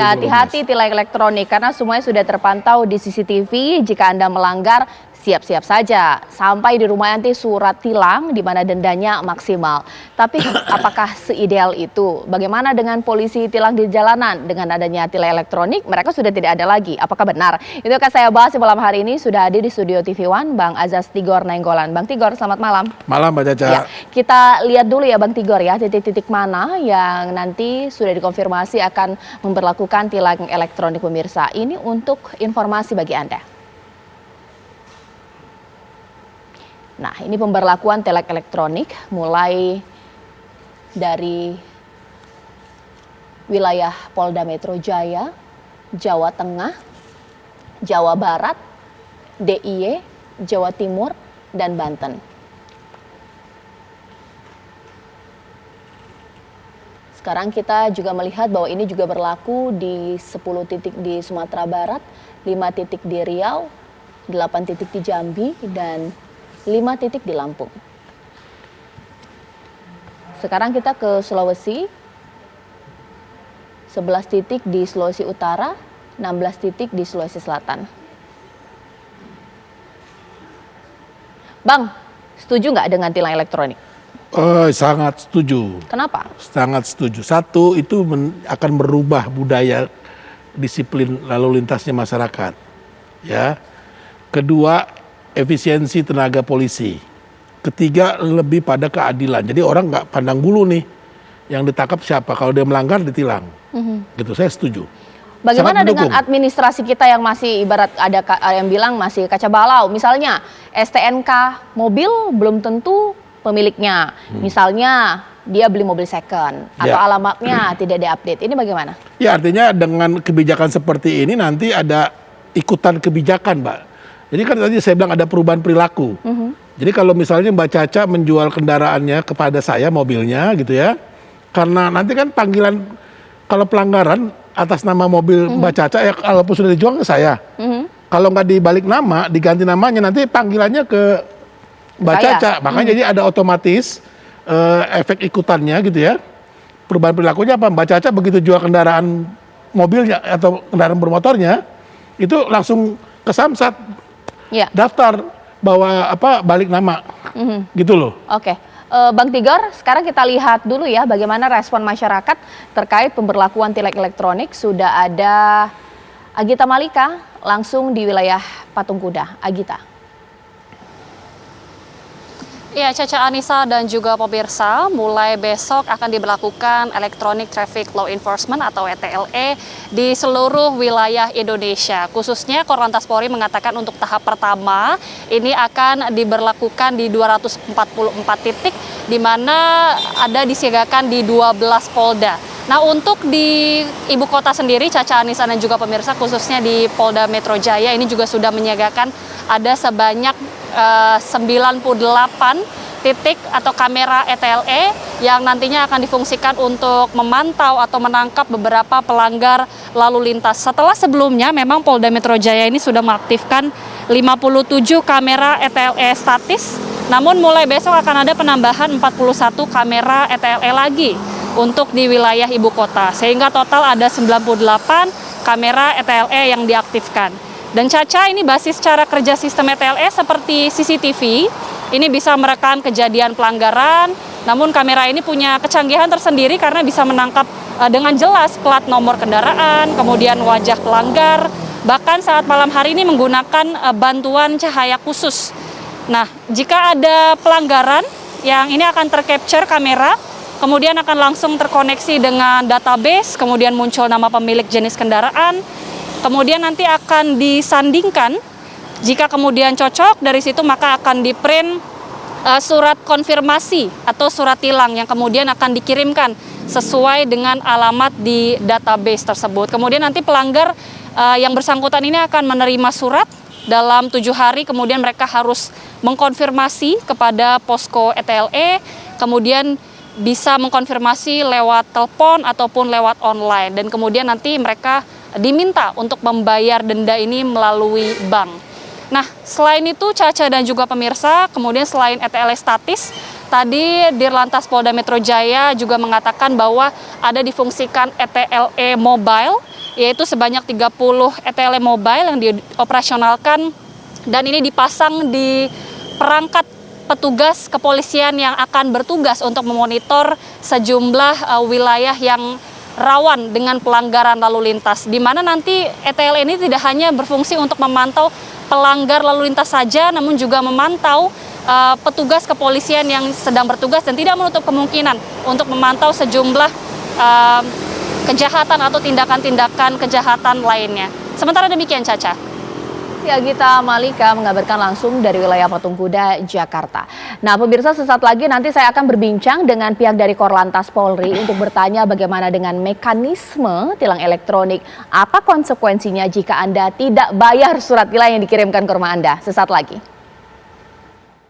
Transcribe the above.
Ya, hati-hati tilang elektronik karena semuanya sudah terpantau di CCTV. Jika Anda melanggar, siap-siap saja. Sampai di rumah nanti surat tilang di mana dendanya maksimal. Tapi apakah seideal itu? Bagaimana dengan polisi tilang di jalanan? Dengan adanya tilang elektronik, mereka sudah tidak ada lagi. Apakah benar? Itu akan saya bahas di malam hari ini. Sudah hadir di studio TV One, Bang Azaz Tigor Nainggolan. Bang Tigor, selamat malam. Malam, Mbak Caca. Ya, kita lihat dulu ya Bang Tigor ya, titik-titik mana yang nanti sudah dikonfirmasi akan memperlakukan tilang elektronik pemirsa. Ini untuk informasi bagi Anda. Nah, ini pemberlakuan tilang elektronik mulai dari wilayah Polda Metro Jaya, Jawa Tengah, Jawa Barat, DIY, Jawa Timur, dan Banten. Sekarang kita juga melihat bahwa ini juga berlaku di 10 titik di Sumatera Barat, 5 titik di Riau, 8 titik di Jambi, dan 5 titik di Lampung. Sekarang kita ke Sulawesi, 11 titik di Sulawesi Utara, 16 titik di Sulawesi Selatan. Bang, setuju nggak dengan tilang elektronik? Sangat setuju. Kenapa? Sangat setuju. Satu, itu akan merubah budaya disiplin lalu lintasnya masyarakat. Ya. Kedua, efisiensi tenaga polisi. Ketiga, lebih pada keadilan. Jadi orang nggak pandang bulu nih, yang ditangkap siapa. Kalau dia melanggar ditilang. Gitu, saya setuju. Bagaimana dengan administrasi kita yang masih ibarat ada yang bilang masih kaca balau. Misalnya STNK mobil belum tentu pemiliknya. Misalnya dia beli mobil second atau alamatnya tidak diupdate. Ini bagaimana? Ya, artinya dengan kebijakan seperti ini nanti ada ikutan kebijakan, Mbak. Jadi kan tadi saya bilang ada perubahan perilaku. Jadi kalau misalnya Mbak Caca menjual kendaraannya kepada saya, mobilnya gitu ya. Karena nanti kan panggilan, kalau pelanggaran atas nama mobil Mbak Caca, ya kalaupun sudah dijual ke saya. Kalau nggak dibalik nama, diganti namanya, nanti panggilannya ke Mbak Caca. Makanya jadi ada otomatis efek ikutannya gitu ya. Perubahan perilakunya apa? Mbak Caca begitu jual kendaraan mobilnya atau kendaraan bermotornya, itu langsung kesamsat. Daftar bahwa balik nama, gitu loh. Oke, Bang Tigor, sekarang kita lihat dulu ya bagaimana respon masyarakat terkait pemberlakuan tilang elektronik. Sudah ada Agita Malika langsung di wilayah Patung Kuda. Agita. Ya, Caca, Anissa dan juga pemirsa, mulai besok akan diberlakukan Electronic Traffic Law Enforcement atau ETLE di seluruh wilayah Indonesia. Khususnya Korlantas Polri mengatakan untuk tahap pertama ini akan diberlakukan di 244 titik di mana ada disiagakan di 12 Polda. Nah, untuk di ibu kota sendiri, Caca, Anissa dan juga pemirsa, khususnya di Polda Metro Jaya ini juga sudah menyiagakan ada sebanyak 98 titik atau kamera ETLE yang nantinya akan difungsikan untuk memantau atau menangkap beberapa pelanggar lalu lintas. Setelah sebelumnya memang Polda Metro Jaya ini sudah mengaktifkan 57 kamera ETLE statis, namun mulai besok akan ada penambahan 41 kamera ETLE lagi untuk di wilayah ibu kota, sehingga total ada 98 kamera ETLE yang diaktifkan. Dan Caca, ini basis cara kerja sistem ETLE seperti CCTV, ini bisa merekam kejadian pelanggaran, namun kamera ini punya kecanggihan tersendiri karena bisa menangkap dengan jelas plat nomor kendaraan, kemudian wajah pelanggar, bahkan saat malam hari ini menggunakan bantuan cahaya khusus. Nah, jika ada pelanggaran yang ini akan tercapture kamera, kemudian akan langsung terkoneksi dengan database, kemudian muncul nama pemilik jenis kendaraan, kemudian nanti akan disandingkan, jika kemudian cocok dari situ maka akan di-print surat konfirmasi atau surat tilang yang kemudian akan dikirimkan sesuai dengan alamat di database tersebut. Kemudian nanti pelanggar yang bersangkutan ini akan menerima surat dalam 7 hari, kemudian mereka harus mengkonfirmasi kepada posko ETLE, kemudian bisa mengkonfirmasi lewat telepon ataupun lewat online, dan kemudian nanti mereka diminta untuk membayar denda ini melalui bank. Nah, selain itu Caca dan juga pemirsa, kemudian selain ETLE statis, tadi Dirlantas Polda Metro Jaya juga mengatakan bahwa ada difungsikan ETLE mobile. yaitu sebanyak 30 ETL mobile yang dioperasionalkan dan ini dipasang di perangkat petugas kepolisian yang akan bertugas untuk memonitor sejumlah wilayah yang rawan dengan pelanggaran lalu lintas, di mana nanti ETL ini tidak hanya berfungsi untuk memantau pelanggar lalu lintas saja, namun juga memantau petugas kepolisian yang sedang bertugas dan tidak menutup kemungkinan untuk memantau sejumlah kejahatan atau tindakan-tindakan kejahatan lainnya. Sementara demikian, Caca. Ya, Gita Malika mengabarkan langsung dari wilayah Patung Kuda, Jakarta. Nah, pemirsa, sesaat lagi nanti saya akan berbincang dengan pihak dari Korlantas Polri untuk bertanya bagaimana dengan mekanisme tilang elektronik. Apa konsekuensinya jika Anda tidak bayar surat tilang yang dikirimkan ke rumah Anda? Sesaat lagi.